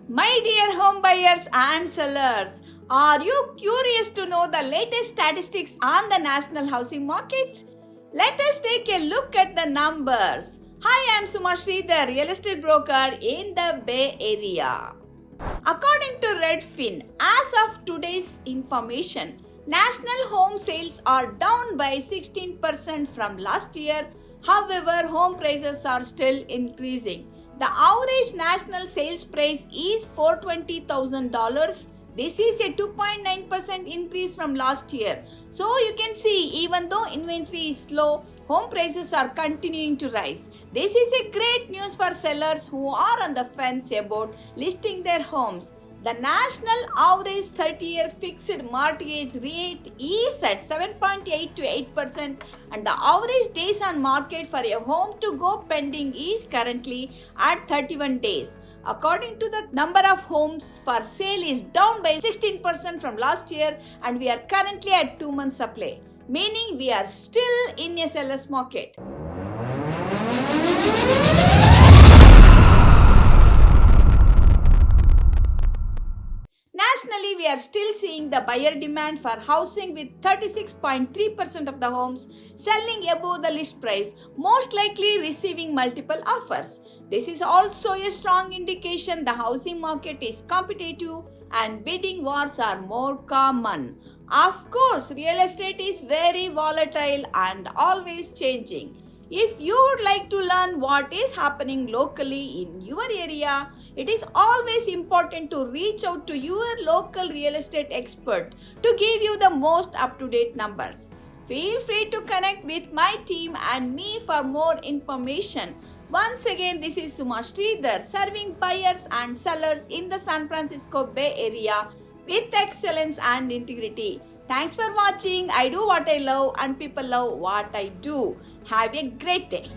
My dear home buyers and sellers, are you curious to know the latest statistics on the national housing market? Let us take a look at the numbers. Hi, I am Suma Sridhar, real estate broker in the Bay Area. According to Redfin, as of today's information, national home sales are down by 16% from last year. However, home prices are still increasing. The average national sales price is $420,000. This is a 2.9% increase from last year. So you can see, even though inventory is low, home prices are continuing to rise. This is a great news for sellers who are on the fence about listing their homes. The national average 30-year fixed mortgage rate is at 7.8 to 8%, and the average days on market for a home to go pending is currently at 31 days. According to the number of homes for sale is down by 16% from last year, and we are currently at 2 months supply, meaning we are still in a seller's market. Nationally, we are still seeing the buyer demand for housing with 36.3% of the homes selling above the list price, most likely receiving multiple offers. This is also a strong indication the housing market is competitive and bidding wars are more common. Of course, real estate is very volatile and always changing. If you would like to learn what is happening locally in your area, it is always important to reach out to your local real estate expert to give you the most up-to-date numbers. Feel free to connect with my team and me for more information. Once again, this is Suma Sridhar, serving buyers and sellers in the San Francisco Bay Area with excellence and integrity. Thanks for watching. I do what I love and people love what I do. Have a great day.